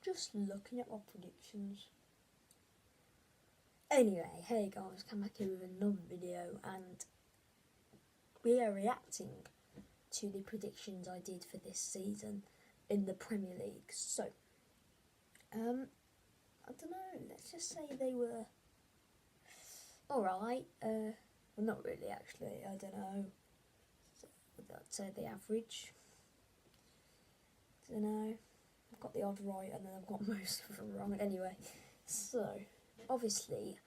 just looking at my predictions. Anyway, hey guys, come back here with another video, and we are reacting to the predictions I did for this season in the Premier League. So, I don't know, let's just say they were alright. Well, not really actually, I don't know. I'd say the average. I don't know. I've got the odd right and then I've got most of them wrong. Anyway, so obviously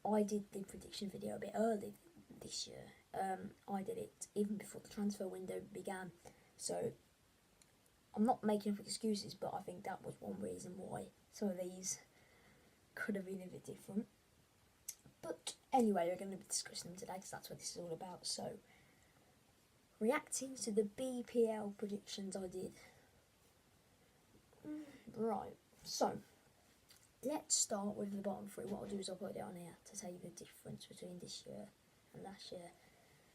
I did the prediction video a bit early this year. I did it even before the transfer window began. So I'm not making up excuses, but I think that was one reason why some of these could have been a bit different. But anyway, we're going to be discussing them today because that's what this is all about. So, reacting to the BPL predictions I did. Right, so let's start with the bottom three. What I'll do is I'll put it on here to tell you the difference between this year and last year.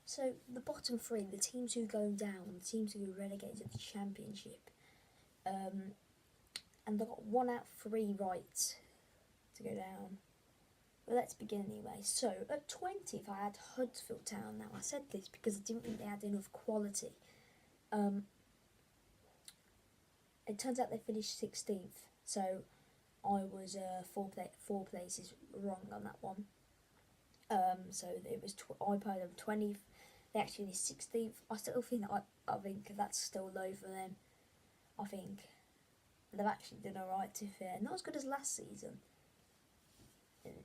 So, the bottom three, the teams who go down, the teams who are relegated to the Championship. And I got 1 out of 3 right to go down. Well, let's begin anyway. So, at 20th, I had Huddersfield Town. Now, I said this because I didn't think they had enough quality. It turns out they finished 16th, so I was 4 places wrong on that one. So it was I put them 20th. They actually finished 16th. I still think I think that's still low for them. I think they've actually done alright, to be fair. Not as good as last season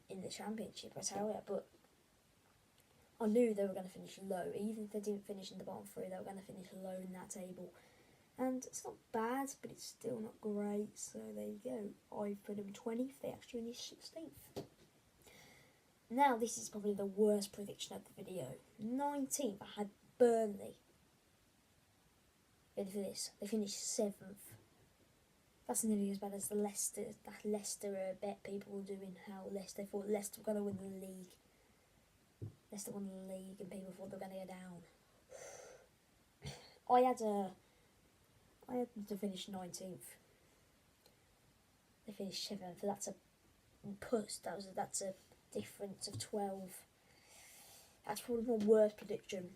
in the Championship, I tell you, but I knew they were going to finish low. Even if they didn't finish in the bottom three, they were going to finish low in that table. And it's not bad, but it's still not great, so there you go. I put them 20th, they actually finished 16th. Now, this is probably the worst prediction of the video. 19th, I had Burnley. Ready for this? They finished 7th. That's nearly as bad as that Leicester bet people were doing, how Leicester thought Leicester were going to win the league. Leicester won the league and people thought they were going to go down. I had them to finish 19th. They finished 7th, so that's a push. That's a difference of 12. That's probably my worst prediction.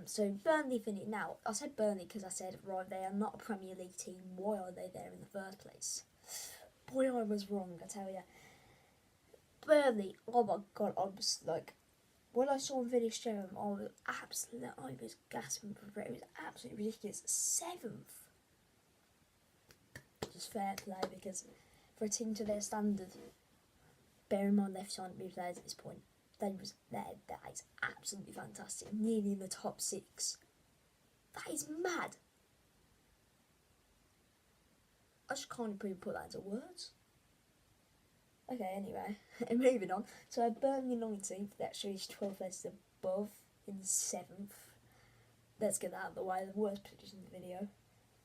So Burnley finished. Now, I said Burnley because I said, right, they are not a Premier League team. Why are they there in the first place? Boy, I was wrong, I tell you. Burnley, oh my God, I was like, when I saw them finish 7th, I was gasping for breath. It was absolutely ridiculous. 7th. Just fair play, because for a team to their standard, bear in mind they've signed new players at this point, that is absolutely fantastic. Nearly in the top 6. That is mad. I just can't even put that into words. Okay, anyway, moving on. So I had Burnley 19th, they actually reached 12 places above in 7th. Let's get that out of the way, the worst prediction in the video.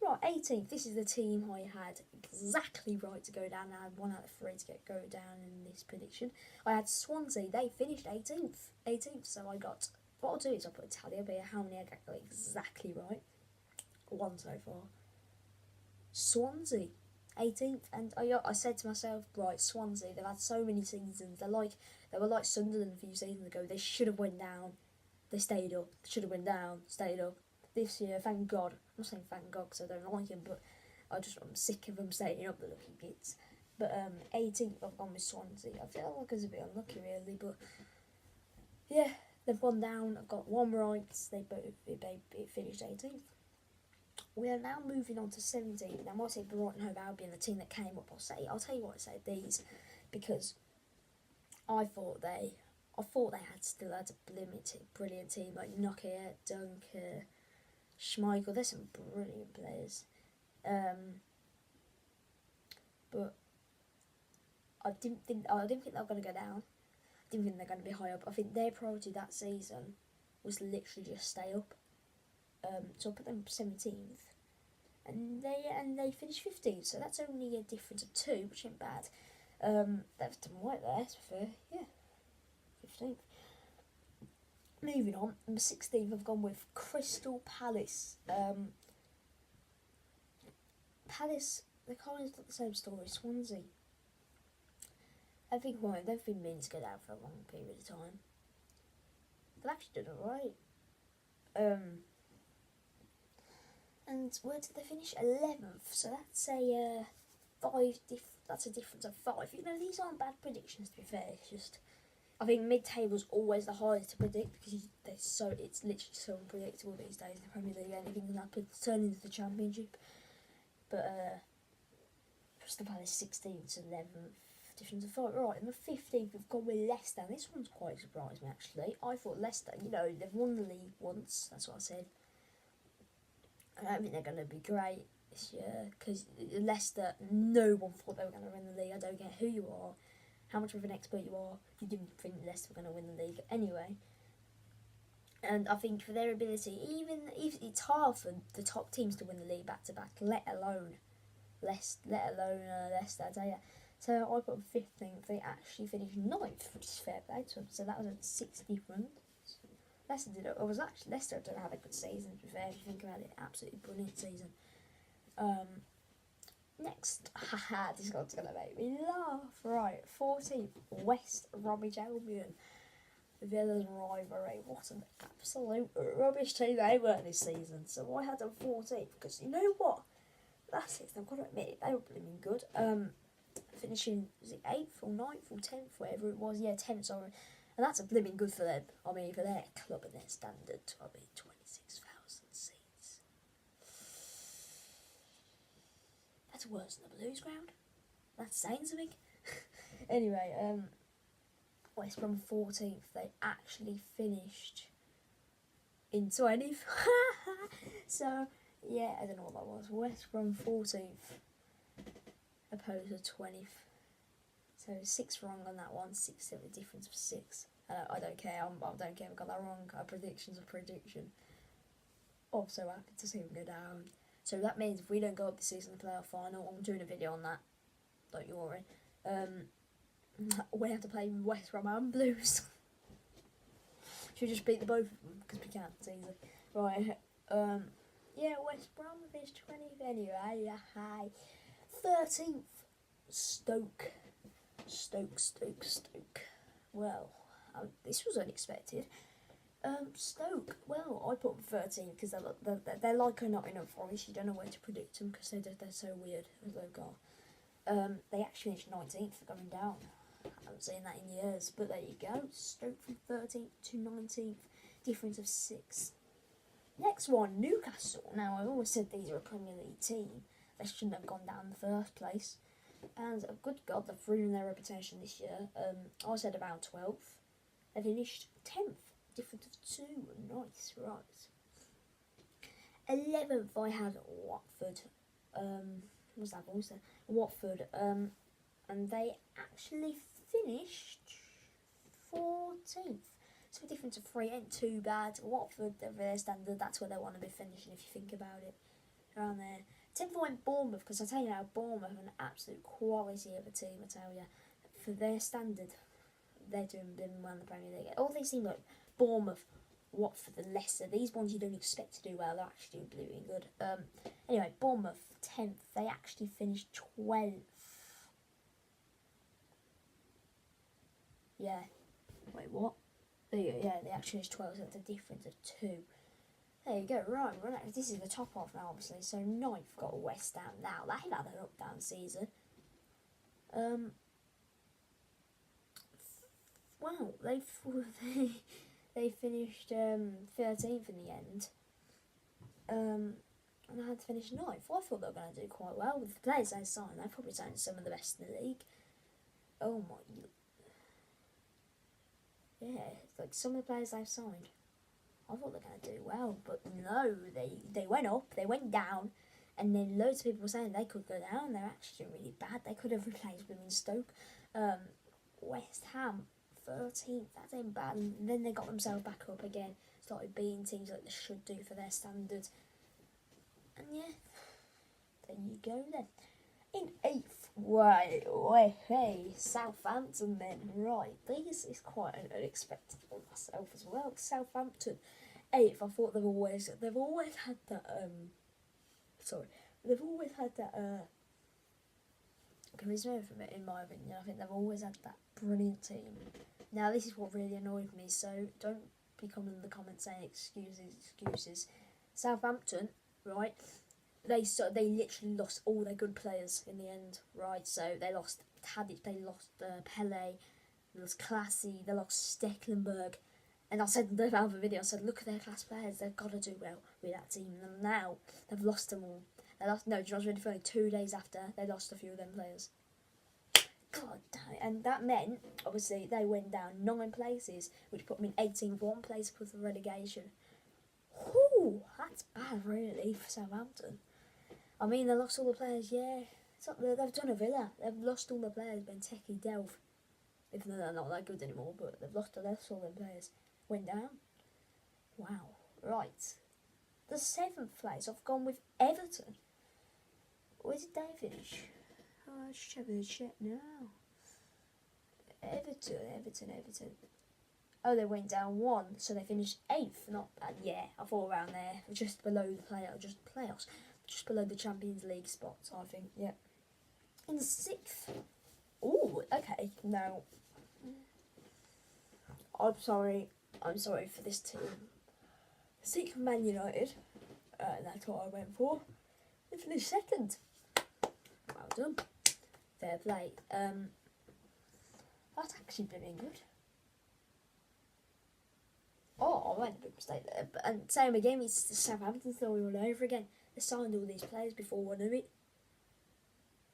Right, 18th, this is the team I had exactly right to go down. I had 1 out of 3 to go down in this prediction. I had Swansea, they finished 18th, so I got, what I'll do is I'll put a tally up here, how many I got exactly right. 1 so far. Swansea, 18th, and I said to myself, right, Swansea, they've had so many seasons, they were like Sunderland a few seasons ago, they should have went down, they stayed up, should have went down, stayed up. This year, thank God, I'm not saying thank God because I don't like him, but I'm sick of them staying up, the lucky kids. But 18th, I've gone with Swansea. I feel like I was a bit unlucky really, but yeah, they've gone down. I've got 1 right, they finished 18th. We are now moving on to 17th. Now, I might say Brighton Hove Albion, the team that came up. I'll tell you what I said these, because I thought they still had a brilliant team like Nokia, Dunker, Schmeichel. There's some brilliant players, but I didn't think they were going to go down. I didn't think they're going to be high up. I think their priority that season was literally just stay up. So I put them 17th, and they finished 15th. So that's only a difference of 2, which ain't bad. That's done right there. To be fair, yeah, 15th. Moving on, number 16th, I've gone with Crystal Palace. Palace They kind of got the same story. Swansea. I think they've been meaning to go down for a long period of time. They've actually done alright. And where did they finish? 11th. So that's a that's a difference of 5. You know, these aren't bad predictions, to be fair. It's just, I think mid-table's always the hardest to predict because it's literally so unpredictable these days in the Premier League. Anything can happen to turn into the Championship. But Crystal Palace 16th to 11th, difference of 5. Right, in the 15th we've got with Leicester. This one's quite surprised me actually. I thought Leicester, you know, they've won the league once. That's what I said. I don't think they're going to be great this year because Leicester, no one thought they were going to win the league. I don't care who you are, how much of an expert you are, you didn't think Leicester were going to win the league anyway. And I think for their ability, even if it's hard for the top teams to win the league back to back, let alone Leicester, I tell you. So I put 15th. They actually finished 9th, which is fair play to them. So that was a 6 difference. Leicester Leicester had a good season, to be fair, if you think about it. Absolutely brilliant season. Next, this one's going to make me laugh. Right, 14th, West Bromwich Albion. Villa's rivalry. What an absolute rubbish team they were this season. So I had them 14th, because you know what? That's it, I've got to admit it, they were blooming good. Finishing, was it 8th or 9th or 10th, whatever it was. Yeah, 10th, sorry. And that's a blooming good for them. I mean, for their club and their standard. I mean, 26,000 seats. That's worse than the Blues ground. That's saying something. Anyway, West Brom 14th. They actually finished in 20th. So, yeah, I don't know what that was. West Brom 14th. Opposed to 20th. So 6 wrong on that one. 6 a difference of 6. I don't care. I don't care. I've got that wrong. A prediction's a prediction. Also happy to see them go down. So that means if we don't go up this season in the playoff final, I'm doing a video on that. Don't you worry. We have to play West Brom and Blues. Should we just beat the both of them because we can't. It's easy. Right. Yeah, West Brom finished 20th anyway. Hi. 13th, Stoke. Stoke. Well, this was unexpected. Stoke, well, I put 13 because they're like a Nottingham Forest. You don't know where to predict them because they're so weird as they've got. They actually finished 19th, going down. I haven't seen that in years, but there you go. Stoke from 13th to 19th, difference of 6. Next one, Newcastle. Now, I always said these are a Premier League team. They shouldn't have gone down in the first place. And good God, they've ruined their reputation this year. I said about 12th. They finished 10th, difference of 2. Nice, right. 11th, I had Watford. What's that voice there? Watford. And they actually finished 14th. So a difference of 3 ain't too bad. Watford, they're their standard. That's where they want to be finishing if you think about it. Around there. 10th I went Bournemouth because I tell you now, Bournemouth are an absolute quality of a team. I tell you, for their standard, they're doing well in the Premier League. All these teams like Bournemouth, Watford, and Leicester, these ones you don't expect to do well, they're actually doing blooming good. Anyway, Bournemouth 10th. They actually finished 12th. Yeah. Wait, what? There you go. Yeah, they actually finished 12th. So that's a difference of 2. There you go, right, this is the top half now, obviously. So 9th got West Ham now. They've had an up-down season. Well, they finished 13th in the end. And they had to finish 9th. I thought they were going to do quite well with the players they signed. They probably signed some of the best in the league. Oh my... Yeah, like some of the players they've signed. I thought they were going to do well, but no, they went up, they went down, and then loads of people were saying they could go down. They're actually doing really bad. They could have replaced them in Stoke. West Ham, 13th, that ain't bad. And then they got themselves back up again, started beating teams like they should do for their standards. And yeah, there you go then. In 8th, hey, Southampton then, right, this is quite an unexpected for myself as well. Southampton, 8th, I thought they've always had that, charisma from it, in my opinion. I think they've always had that brilliant team. Now, this is what really annoyed me, so don't be coming in the comments saying excuses. Southampton, right? They literally lost all their good players in the end, right? So they lost Tadic, they lost Pele, they lost Classy, they lost Stecklenburg. And I said in the other video, I said, look at their class players, they've got to do well with that team. And now they've lost them all. Do you know what's really funny? 2 days after, they lost a few of them players. God damn it. And that meant, obviously, they went down 9 places, which put them in 18th, 1 place for the relegation. Whew, that's bad, really, for Southampton. I mean, they lost all the players, yeah. It's like they've done a Villa. They've lost all the players, Benteke, Delph. Even though they're not that good anymore, but they've lost all their players. Went down. Wow. Right. The 7th place, I've gone with Everton. Where did they finish? Oh, let's check the chat now. Everton. Oh, they went down 1, so they finished 8th. Not bad. Yeah, I thought around there, just below the playoffs, just below the Champions League spots, I think. Yeah. In the 6th. Oh, okay. Now, I'm sorry for this team. 6th, Man United. That's what I went for. They finished 2nd. Well done. Fair play. That's actually been good. Oh, I made a big mistake there. And same again, it's the Southampton story all over again. They signed all these players before one of it.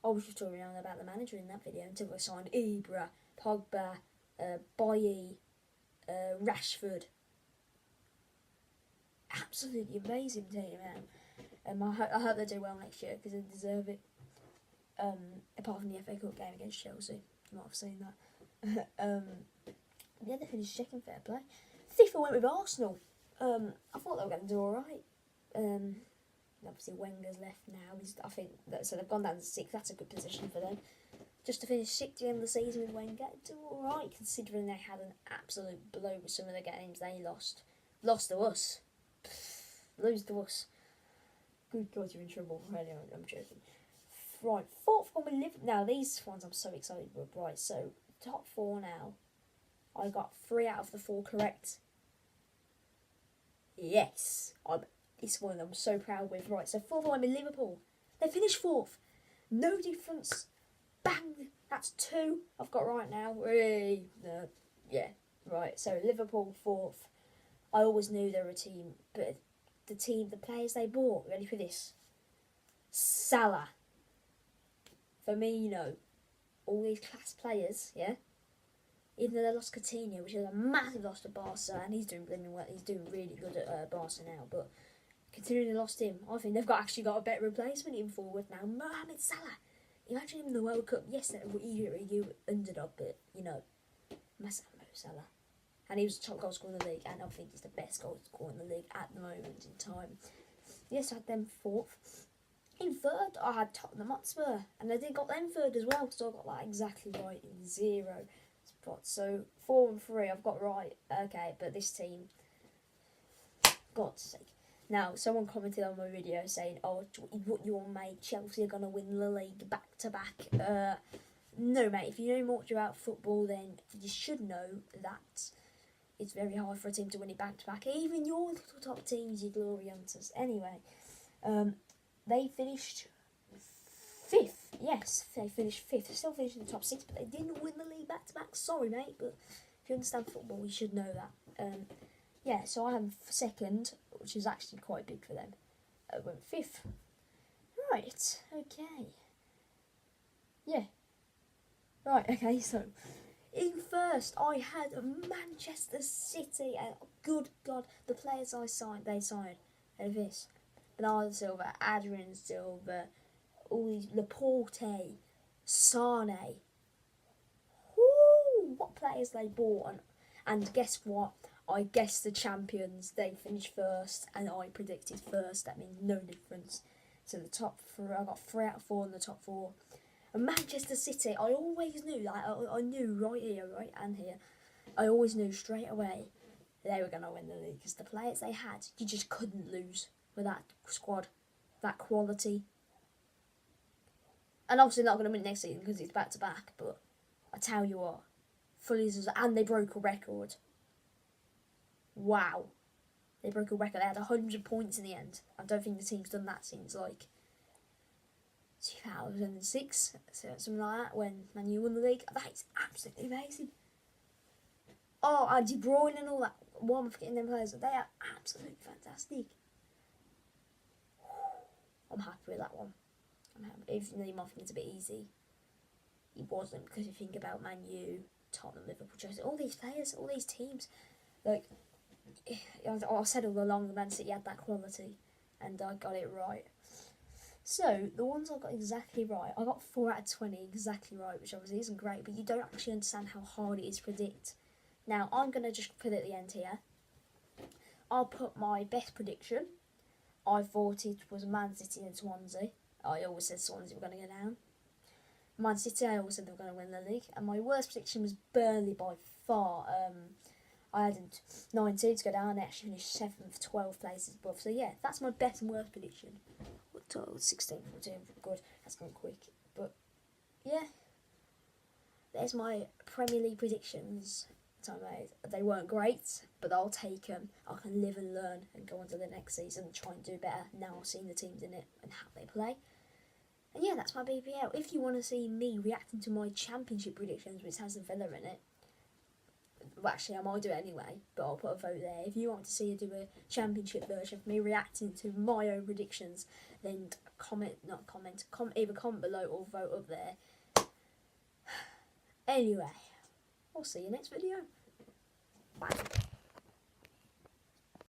I was just talking around about the manager in that video until they signed Ibra, Pogba, Bailly, Rashford. Absolutely amazing team, man. I hope they do well next year because they deserve it. Apart from the FA Cup game against Chelsea, you might have seen that. Yeah, they finished 2nd, fair play. 5th, I went with Arsenal. I thought they were going to do all right. Obviously, Wenger's left now. I think so. They've gone down to 6th. That's a good position for them. Just to finish 6th at the end of the season with Wenger, do all right considering they had an absolute blow with some of the games they lost. Lost to us. Lose to us. Good God, you're in trouble. Really, I'm joking. Right, 4th one we live. Now these ones I'm so excited with. Right, so top 4 now. I got 3 out of the 4 correct. Yes, this one I'm so proud with. Right, so 4th one in Liverpool. They finished 4th. No difference. Bang. That's 2 I've got right now. Yeah. Right. So Liverpool 4th. I always knew they were a team, but the players they bought. Ready for this? Salah, Firmino, all these class players. Yeah. Even though they lost Coutinho, which is a massive loss to Barca, and he's doing well. He's doing really good at Barca now. But considering they lost him, I think they've actually got a better replacement in forward now. Mohamed Salah. Imagine him in the World Cup. Yes, they were EU underdog, but massive Mo Salah. And he was the top goal scorer in the league, and I think he's the best goal scorer in the league at the moment in time. Yes, I had them 4th. In 3rd, I had Tottenham Hotspur, and I did got them 3rd as well, so I got that exactly right in 0 spots. So 4 and 3 I've got right. Okay, but this team, God's sake. Now, someone commented on my video saying, oh, what you want, mate, Chelsea are going to win the league back-to-back. No, mate, if you know much about football, then you should know that it's very hard for a team to win it back-to-back. Even your little top teams, your Glory Hunters. Anyway, they finished 5th. Yes, they finished 5th. They still finished in the top 6, but they didn't win the league back-to-back. Sorry, mate, but if you understand football, you should know that. Yeah, so I have 2nd, which is actually quite big for them. I went 5th. Right, okay. Yeah. Right, okay, so in 1st, I had Manchester City, and good God, the players they signed, and this. Bernardo Silva, Adrian Silva, all these, Laporte, Sane. Woo! What players they bought, and guess what? I guessed the champions, they finished 1st, and I predicted 1st, that means no difference. So the top 4, I got 3 out of 4 in the top 4. And Manchester City, I always knew, I knew right here, right, and here, I always knew straight away they were going to win the league, because the players they had, you just couldn't lose with that squad, that quality. And obviously not going to win next season because it's back to back. But I tell you what, fully and they broke a record. Wow, they broke a record. They had 100 points in the end. I don't think the team's done that since like 2006, something like that, when Man U won the league. That is absolutely amazing. Oh, and De Bruyne and all that. Why am I forgetting them players? They are absolutely fantastic. I'm happy with that one. I'm happy. Even though you might think it's a bit easy, it wasn't, because you think about Man U, Tottenham, Liverpool, Chelsea, all these players, all these teams. Like, I said all along, the Man City had that quality, and I got it right. So, the ones I got exactly right, I got 4 out of 20 exactly right, which obviously isn't great, but you don't actually understand how hard it is to predict. Now, I'm going to just put it at the end here. I'll put my best prediction. I thought it was Man City and Swansea. I always said Swansea were going to go down. Man City, I always said they were going to win the league. And my worst prediction was Burnley by far. I had 19 to go down and actually finished 7th, 12 places above. So yeah, that's my best and worst prediction. 16th, 14th, good. That's gone quick. But yeah, there's my Premier League predictions. They weren't great, but I'll take them. I can live and learn and go on to the next season and try and do better now seeing the teams in it and how they play. And yeah, that's my BPL. If you want to see me reacting to my championship predictions, which has a Villa in it, well, actually I might do it anyway, but I'll put a vote there. If you want to see do a championship version of me reacting to my own predictions, then either comment below or vote up there. Anyway, I'll see you next video. Bye.